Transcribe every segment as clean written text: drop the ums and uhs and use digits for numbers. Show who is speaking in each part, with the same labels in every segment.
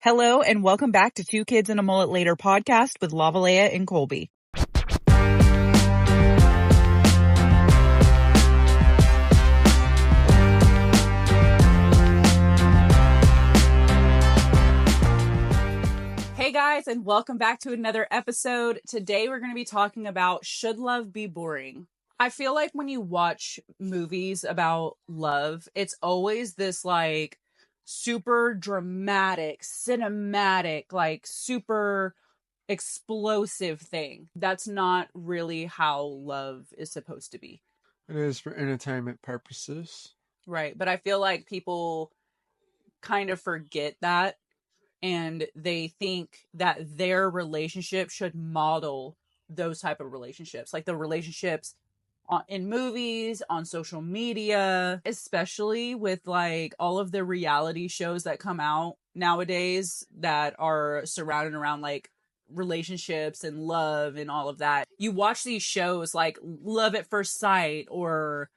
Speaker 1: Hello and welcome back to Two Kids and a Mullet Later podcast with Lavalea and Colby. Hey guys, and welcome back to another episode. Today we're going to be talking about should love be boring? I feel like when you watch movies about love, it's always this like super dramatic, cinematic, like super explosive thing. That's not really how love is supposed to be.
Speaker 2: It is for entertainment purposes.
Speaker 1: Right. But I feel like people kind of forget that, and they think that their relationship should model those type of relationships, like the relationships in movies, on social media, especially with like all of the reality shows that come out nowadays that are surrounded around like relationships and love and all of that. You watch these shows like Love at First Sight or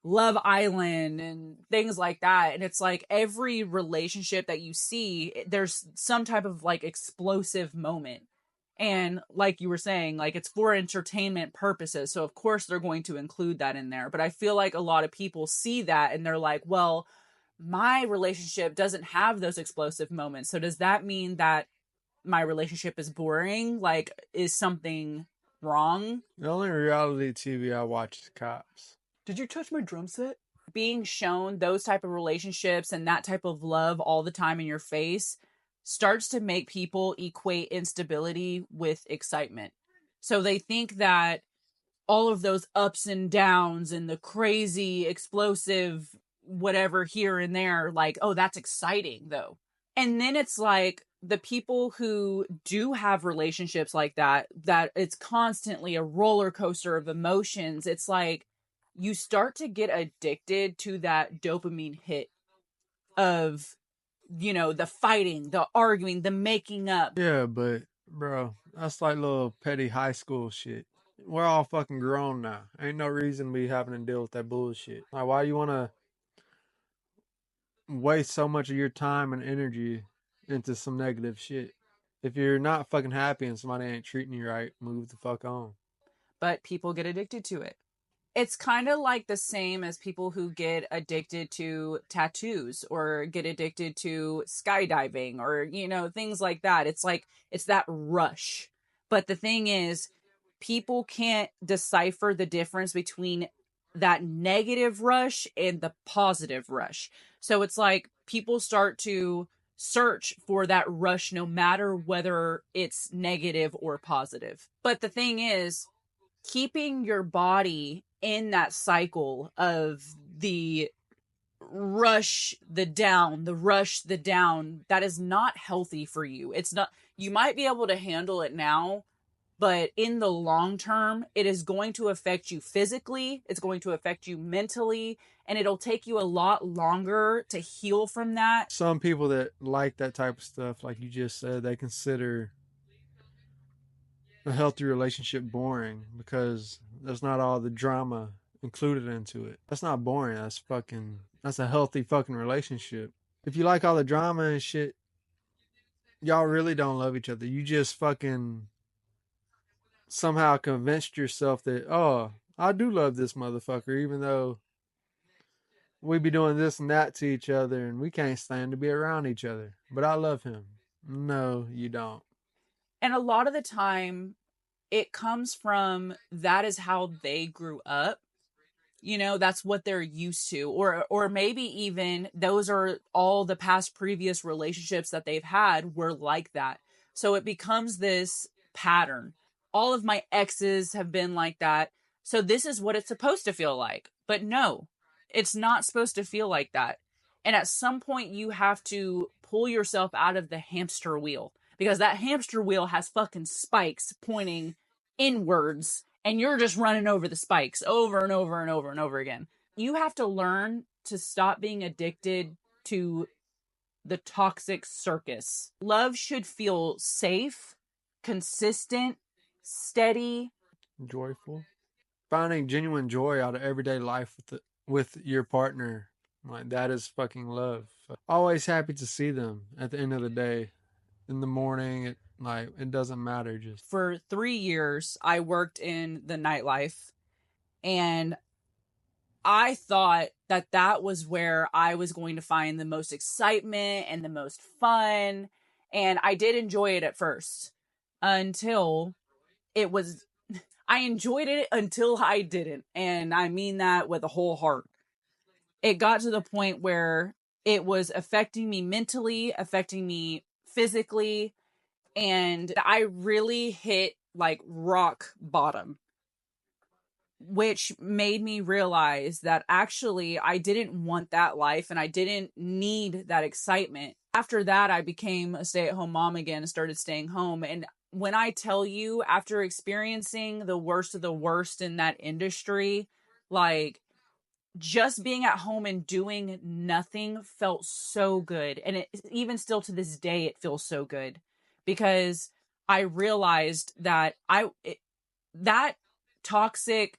Speaker 1: Love Island and things like that, and it's like every relationship that you see, there's some type of like explosive moment. And like you were saying, like it's for entertainment purposes, so of course they're going to include that in there. But I feel like a lot of people see that and they're like, well, my relationship doesn't have those explosive moments, so does that mean that my relationship is boring? Like, is something wrong?
Speaker 2: The only reality TV I watch is Cops.
Speaker 1: Did you touch my drum set? Being shown those type of relationships and that type of love all the time in your face starts to make people equate instability with excitement. So they think that all of those ups and downs and the crazy, explosive, whatever here and there, like, oh, that's exciting though. And then it's like the people who do have relationships like that it's constantly a roller coaster of emotions. It's like, you start to get addicted to that dopamine hit of, you know, the fighting, the arguing, the making up.
Speaker 2: Yeah, but bro, that's like little petty high school shit. We're all fucking grown now. Ain't no reason to be having to deal with that bullshit. Like, why you want to waste so much of your time and energy into some negative shit? If you're not fucking happy and somebody ain't treating you right, move the fuck on.
Speaker 1: But people get addicted to it. It's kind of like the same as people who get addicted to tattoos or get addicted to skydiving or, you know, things like that. It's like, it's that rush. But the thing is, people can't decipher the difference between that negative rush and the positive rush. So it's like people start to search for that rush no matter whether it's negative or positive. But the thing is, keeping your body in that cycle of the rush, the down, the rush, the down, that is not healthy for you. It's not, you might be able to handle it now, but in the long term, it is going to affect you physically, it's going to affect you mentally, and it'll take you a lot longer to heal from that.
Speaker 2: Some people that like that type of stuff, like you just said, they consider a healthy relationship boring because there's not all the drama included into it. That's not boring. That's a healthy fucking relationship. If you like all the drama and shit, y'all really don't love each other. You just fucking somehow convinced yourself that, oh, I do love this motherfucker, even though we be doing this and that to each other and we can't stand to be around each other. But I love him. No, you don't.
Speaker 1: And a lot of the time, it comes from that is how they grew up. You know, that's what they're used to. Or maybe even those are all the past previous relationships that they've had were like that. So it becomes this pattern. All of my exes have been like that. So this is what it's supposed to feel like. But no, it's not supposed to feel like that. And at some point you have to pull yourself out of the hamster wheel, because that hamster wheel has fucking spikes pointing inwards and you're just running over the spikes over and over and over and over again. You have to learn to stop being addicted to the toxic circus. Love should feel safe, consistent, steady,
Speaker 2: joyful. Finding genuine joy out of everyday life with your partner, like that is fucking love. Always happy to see them at the end of the day. in the morning. It doesn't matter. Just
Speaker 1: For 3 years, I worked in the nightlife, and I thought that that was where I was going to find the most excitement and the most fun. And I did enjoy it at first until it was, I enjoyed it until I didn't. And I mean that with a whole heart. It got to the point where it was affecting me mentally, affecting me physically. And I really hit like rock bottom, which made me realize that actually I didn't want that life and I didn't need that excitement. After that, I became a stay-at-home mom again and started staying home. And when I tell you, after experiencing the worst of the worst in that industry, like just being at home and doing nothing felt so good. And it even still to this day, it feels so good because I realized that that toxic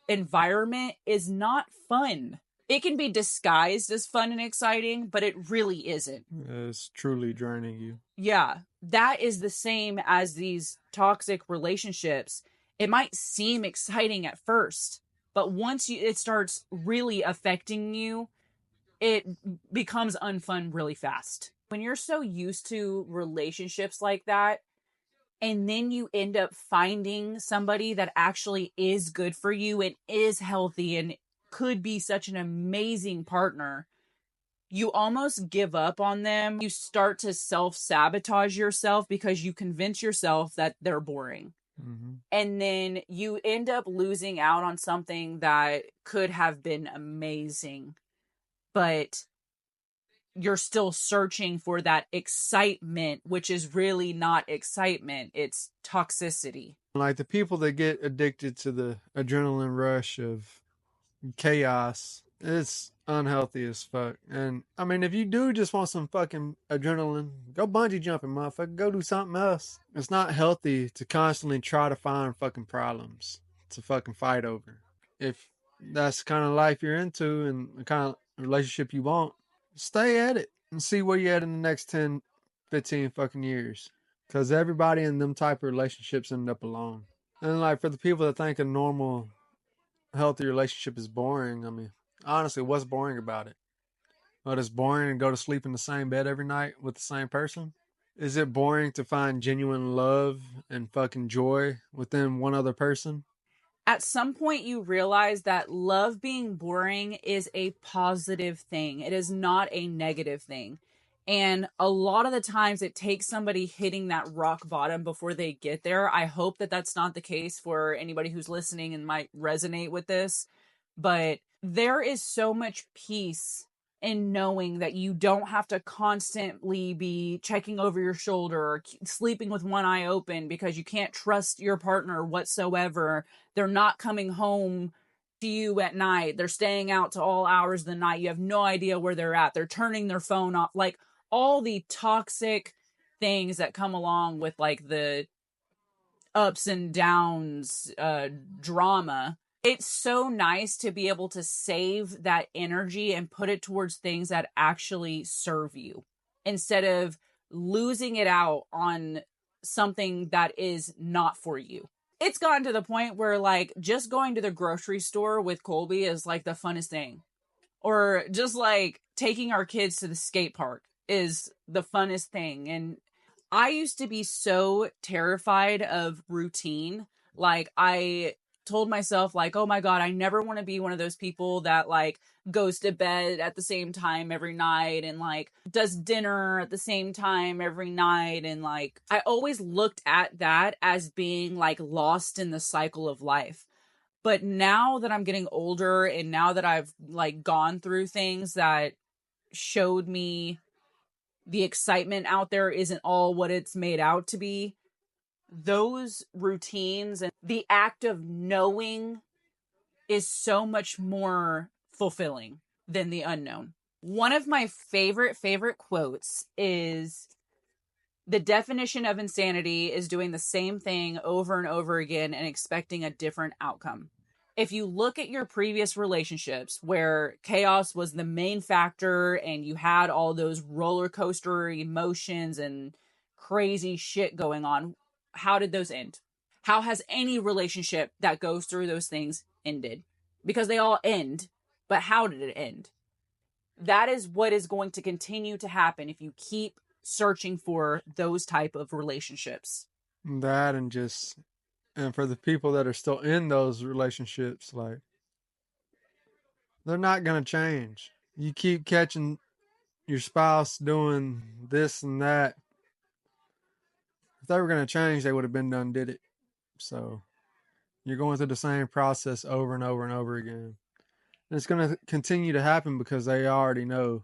Speaker 1: environment is not fun. It can be disguised as fun and exciting, but it really isn't.
Speaker 2: it's truly draining you.
Speaker 1: Yeah, that is the same as these toxic relationships. It might seem exciting at first, but once it starts really affecting you, it becomes unfun really fast. When you're so used to relationships like that, and then you end up finding somebody that actually is good for you and is healthy and could be such an amazing partner, you almost give up on them. You start to self-sabotage yourself because you convince yourself that they're boring.
Speaker 2: Mm-hmm.
Speaker 1: And then you end up losing out on something that could have been amazing, but you're still searching for that excitement, which is really not excitement. It's toxicity.
Speaker 2: Like the people that get addicted to the adrenaline rush of chaos, it's unhealthy as fuck. And I mean, if you do just want some fucking adrenaline, go bungee jumping, motherfucker. Go do something else. It's not healthy to constantly try to find fucking problems to fucking fight over. If that's the kind of life you're into and the kind of relationship you want, stay at it and see where you're at in the next 10, 15 fucking years. Because everybody in them type of relationships end up alone. And like for the people that think a normal, healthy relationship is boring, I mean, honestly, what's boring about it? Well, it's boring to go to sleep in the same bed every night with the same person? Is it boring to find genuine love and fucking joy within one other person?
Speaker 1: At some point, you realize that love being boring is a positive thing. It is not a negative thing. And a lot of the times it takes somebody hitting that rock bottom before they get there. I hope that that's not the case for anybody who's listening and might resonate with this. But there is so much peace in knowing that you don't have to constantly be checking over your shoulder or sleeping with one eye open because you can't trust your partner whatsoever. They're not coming home to you at night. They're staying out to all hours of the night. You have no idea where they're at. They're turning their phone off. Like all the toxic things that come along with like the ups and downs drama. It's so nice to be able to save that energy and put it towards things that actually serve you instead of losing it out on something that is not for you. It's gotten to the point where like just going to the grocery store with Colby is like the funnest thing. Or just like taking our kids to the skate park is the funnest thing. And I used to be so terrified of routine. Like I told myself like, oh my God, I never want to be one of those people that like goes to bed at the same time every night and like does dinner at the same time every night. And like, I always looked at that as being like lost in the cycle of life. But now that I'm getting older and now that I've like gone through things that showed me the excitement out there isn't all what it's made out to be, those routines and the act of knowing is so much more fulfilling than the unknown. One of my favorite quotes is, the definition of insanity is doing the same thing over and over again and expecting a different outcome. If you look at your previous relationships where chaos was the main factor and you had all those roller coaster emotions and crazy shit going on. How did those end? How has any relationship that goes through those things ended? Because they all end, but how did it end? That is what is going to continue to happen if you keep searching for those type of relationships.
Speaker 2: That and just, and for the people that are still in those relationships, like, they're not going to change. You keep catching your spouse doing this and that. If they were going to change, they would have been done, did it. So you're going through the same process over and over and over again. And it's going to continue to happen because they already know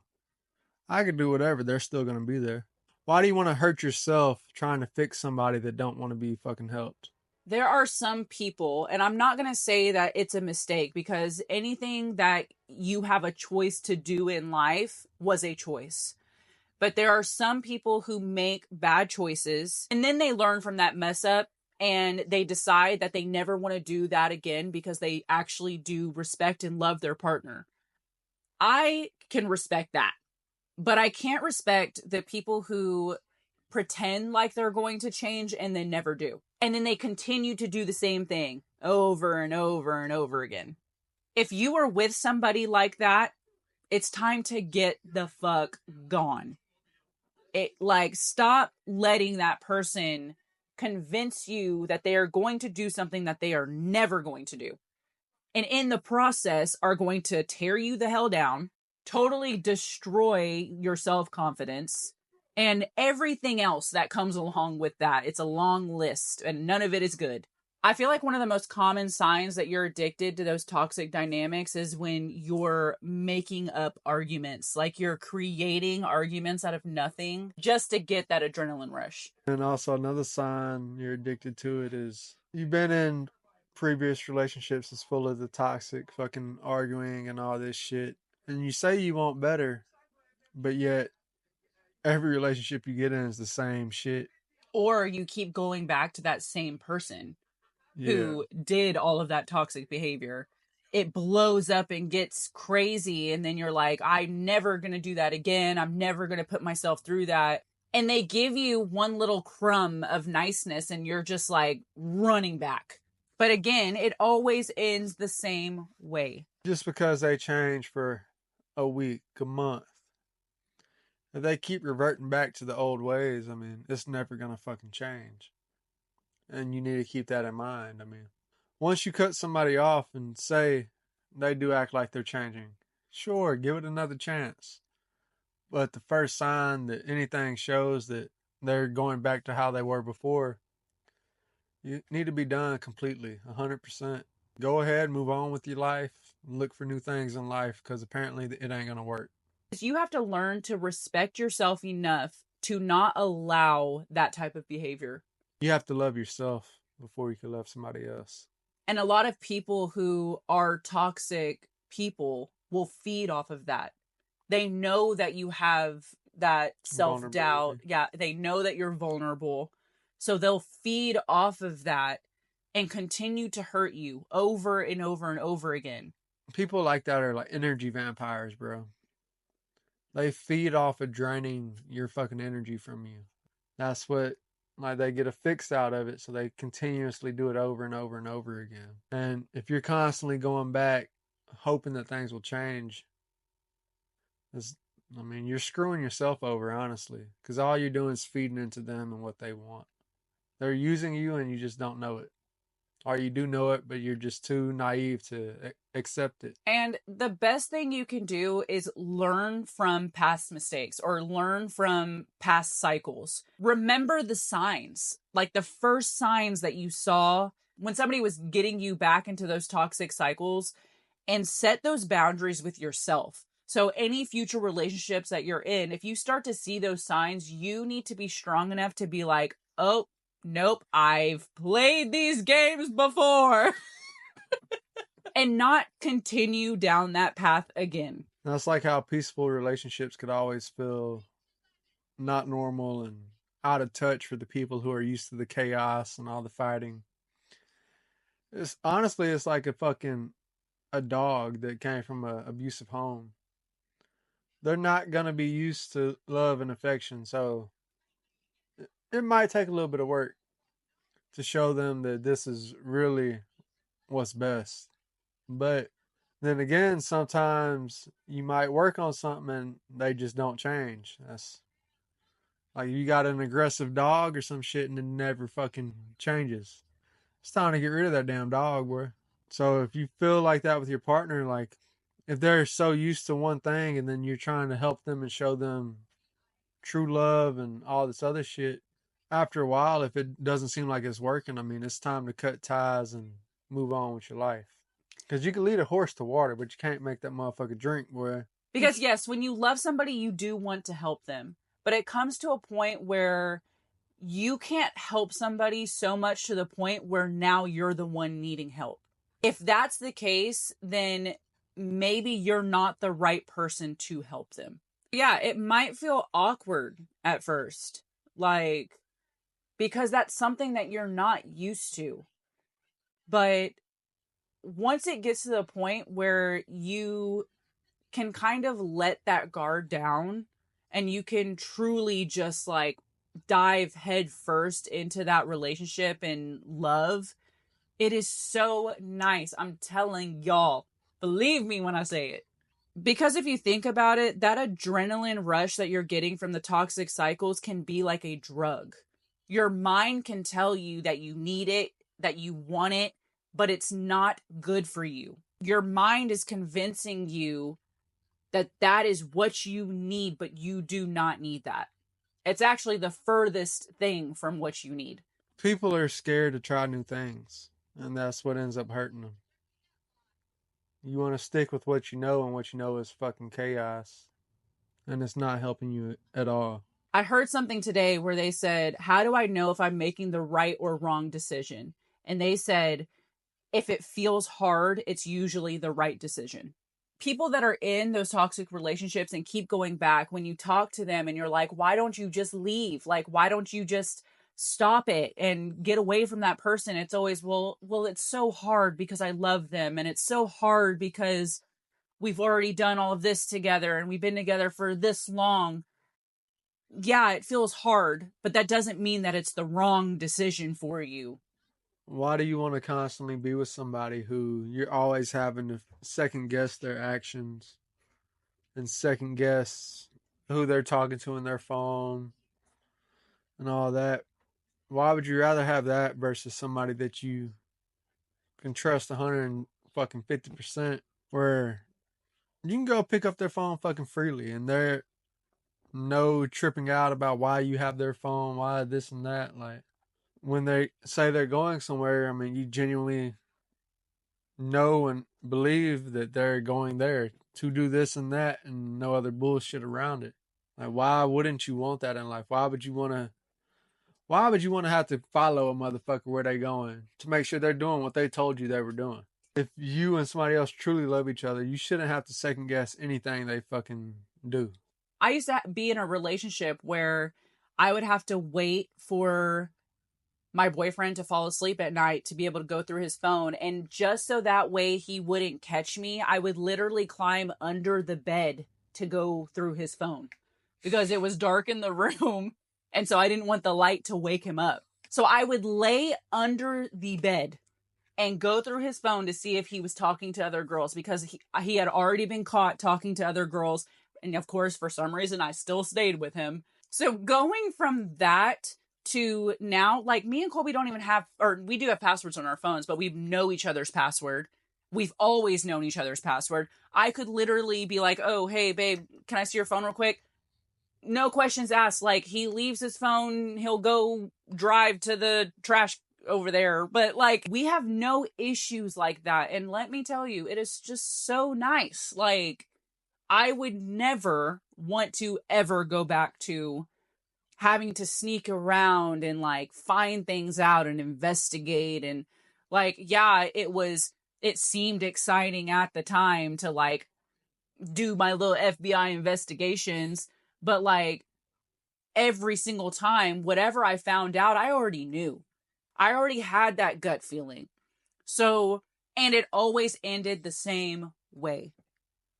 Speaker 2: I could do whatever. They're still going to be there. Why do you want to hurt yourself trying to fix somebody that don't want to be fucking helped?
Speaker 1: There are some people, and I'm not going to say that it's a mistake, because anything that you have a choice to do in life was a choice. But there are some people who make bad choices and then they learn from that mess up and they decide that they never want to do that again because they actually do respect and love their partner. I can respect that, but I can't respect the people who pretend like they're going to change and then never do. And then they continue to do the same thing over and over and over again. If you are with somebody like that, it's time to get the fuck gone. Stop letting that person convince you that they are going to do something that they are never going to do. And in the process are going to tear you the hell down, totally destroy your self-confidence, and everything else that comes along with that. It's a long list and none of it is good. I feel like one of the most common signs that you're addicted to those toxic dynamics is when you're making up arguments, like you're creating arguments out of nothing just to get that adrenaline rush.
Speaker 2: And also, another sign you're addicted to it is you've been in previous relationships that's full of the toxic fucking arguing and all this shit. And you say you want better, but yet every relationship you get in is the same shit.
Speaker 1: Or you keep going back to that same person
Speaker 2: Yeah.
Speaker 1: who did all of that toxic behavior. It blows up and gets crazy. And then you're like, I'm never going to do that again. I'm never going to put myself through that. And they give you one little crumb of niceness and you're just like running back. But again, it always ends the same way.
Speaker 2: Just because they change for a week, a month, if they keep reverting back to the old ways, I mean, it's never going to fucking change. And you need to keep that in mind. I mean, once you cut somebody off and say they do act like they're changing, sure, give it another chance. But the first sign that anything shows that they're going back to how they were before, you need to be done completely, 100%. Go ahead, move on with your life, look for new things in life, because apparently it ain't going to work.
Speaker 1: You have to learn to respect yourself enough to not allow that type of behavior.
Speaker 2: You have to love yourself before you can love somebody else.
Speaker 1: And a lot of people who are toxic people will feed off of that. They know that you have that self-doubt. Yeah, they know that you're vulnerable. So they'll feed off of that and continue to hurt you over and over and over again.
Speaker 2: People like that are like energy vampires, bro. They feed off of draining your fucking energy from you. That's what, like, they get a fix out of it, so they continuously do it over and over and over again. And if you're constantly going back hoping that things will change, I mean, you're screwing yourself over, honestly, because all you're doing is feeding into them and what they want. They're using you and you just don't know it. Or you do know it, but you're just too naive to accept it.
Speaker 1: And the best thing you can do is learn from past mistakes or learn from past cycles. Remember the signs, like the first signs that you saw when somebody was getting you back into those toxic cycles, and set those boundaries with yourself. So any future relationships that you're in, if you start to see those signs, you need to be strong enough to be like, oh, nope, I've played these games before. And not continue down that path again.
Speaker 2: That's like how peaceful relationships could always feel not normal and out of touch for the people who are used to the chaos and all the fighting. It's honestly, it's like a dog that came from an abusive home. They're not gonna be used to love and affection, so it might take a little bit of work to show them that this is really what's best. But then again, sometimes you might work on something and they just don't change. That's like you got an aggressive dog or some shit and it never fucking changes. It's time to get rid of that damn dog, bro. So if you feel like that with your partner, like if they're so used to one thing and then you're trying to help them and show them true love and all this other shit, after a while, if it doesn't seem like it's working, I mean, it's time to cut ties and move on with your life. Because you can lead a horse to water, but you can't make that motherfucker drink, boy.
Speaker 1: Because yes, when you love somebody, you do want to help them. But it comes to a point where you can't help somebody so much to the point where now you're the one needing help. If that's the case, then maybe you're not the right person to help them. Yeah, it might feel awkward at first, like, because that's something that you're not used to. But once it gets to the point where you can kind of let that guard down and you can truly just like dive head first into that relationship and love, it is so nice. I'm telling y'all, believe me when I say it. Because if you think about it, that adrenaline rush that you're getting from the toxic cycles can be like a drug. Your mind can tell you that you need it, that you want it, but it's not good for you. Your mind is convincing you that that is what you need, but you do not need that. It's actually the furthest thing from what you need.
Speaker 2: People are scared to try new things, and that's what ends up hurting them. You want to stick with what you know, and what you know is fucking chaos, and it's not helping you at all.
Speaker 1: I heard something today where they said, how do I know if I'm making the right or wrong decision? And they said, if it feels hard, it's usually the right decision. People that are in those toxic relationships and keep going back, when you talk to them and you're like, why don't you just leave? Like, why don't you just stop it and get away from that person? It's always, well, it's so hard because I love them. And it's so hard because we've already done all of this together and we've been together for this long. Yeah, it feels hard, but that doesn't mean that it's the wrong decision for you.
Speaker 2: Why do you want to constantly be with somebody who you're always having to second guess their actions and second guess who they're talking to in their phone and all that? Why would you rather have that versus somebody that you can trust 150%, where you can go pick up their phone fucking freely and they're no tripping out about why you have their phone, why this and that? Like, when they say they're going somewhere, I mean, you genuinely know and believe that they're going there to do this and that and no other bullshit around it. Like, why wouldn't you want that in life? Why would you want to have to follow a motherfucker where they going to make sure they're doing what they told you they were doing? If you and somebody else truly love each other, you shouldn't have to second guess anything they fucking do.
Speaker 1: I used to be in a relationship where I would have to wait for my boyfriend to fall asleep at night to be able to go through his phone. And just so that way he wouldn't catch me, I would literally climb under the bed to go through his phone because it was dark in the room. And so I didn't want the light to wake him up. So I would lay under the bed and go through his phone to see if he was talking to other girls because he had already been caught talking to other girls. And of course, for some reason, I still stayed with him. So going from that to now, like me and Colby don't even have, or we do have passwords on our phones, but we know each other's password. We've always known each other's password. I could literally be like, oh, hey, babe, can I see your phone real quick? No questions asked. Like, he leaves his phone, he'll go drive to the trash over there. But like, we have no issues like that. And let me tell you, it is just so nice. Like, I would never want to ever go back to having to sneak around and like find things out and investigate. And like, yeah, it seemed exciting at the time to like do my little FBI investigations, but like every single time, whatever I found out, I already knew. I already had that gut feeling. So, and it always ended the same way.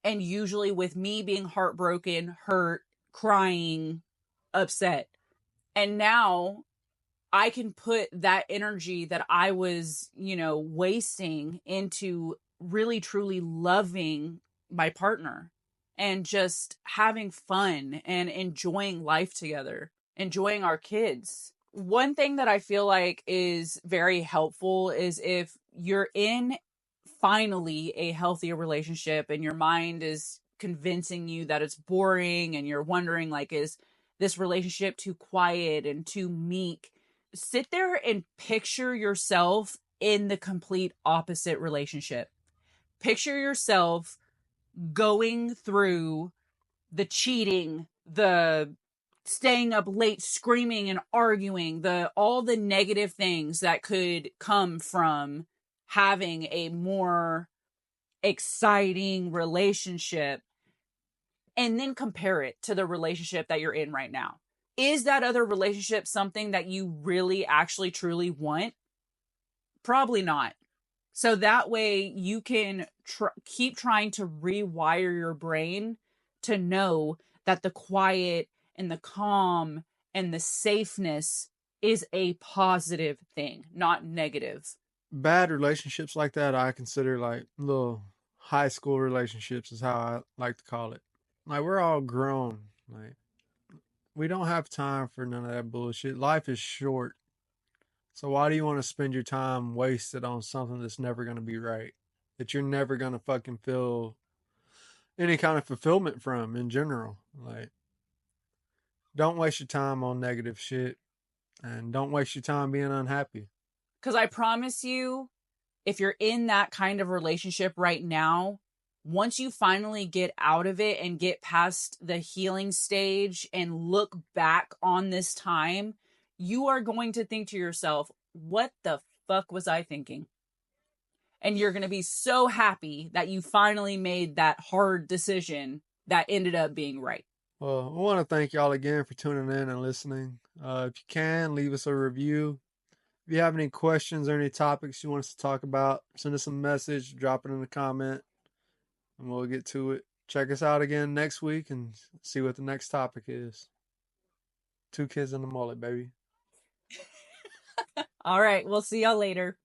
Speaker 1: And usually with me being heartbroken, hurt, crying, upset. And now I can put that energy that I was, wasting into really truly loving my partner and just having fun and enjoying life together, enjoying our kids. One thing that I feel like is very helpful is if you're in finally a healthier relationship and your mind is convincing you that it's boring and you're wondering, like, is this relationship too quiet and too meek? Sit there and picture yourself in the complete opposite relationship. Picture yourself going through the cheating, the staying up late screaming and arguing, the all the negative things that could come from having a more exciting relationship, and then compare it to the relationship that you're in right now. Is that other relationship something that you really actually truly want? Probably not. So that way you can keep trying to rewire your brain to know that the quiet and the calm and the safeness is a positive thing, not negative.
Speaker 2: Bad relationships like that, I consider like little high school relationships, is how I like to call it. Like, we're all grown. Like, we don't have time for none of that bullshit. Life is short. So why do you want to spend your time wasted on something that's never going to be right? That you're never going to fucking feel any kind of fulfillment from in general. Like, don't waste your time on negative shit, and don't waste your time being unhappy.
Speaker 1: Because I promise you, if you're in that kind of relationship right now, once you finally get out of it and get past the healing stage and look back on this time, you are going to think to yourself, what the fuck was I thinking? And you're going to be so happy that you finally made that hard decision that ended up being right.
Speaker 2: Well, I want to thank y'all again for tuning in and listening. If you can, leave us a review. If you have any questions or any topics you want us to talk about, send us a message, drop it in the comment, and we'll get to it. Check us out again next week and see what the next topic is. Two kids in the mullet, baby.
Speaker 1: All right, we'll see y'all later.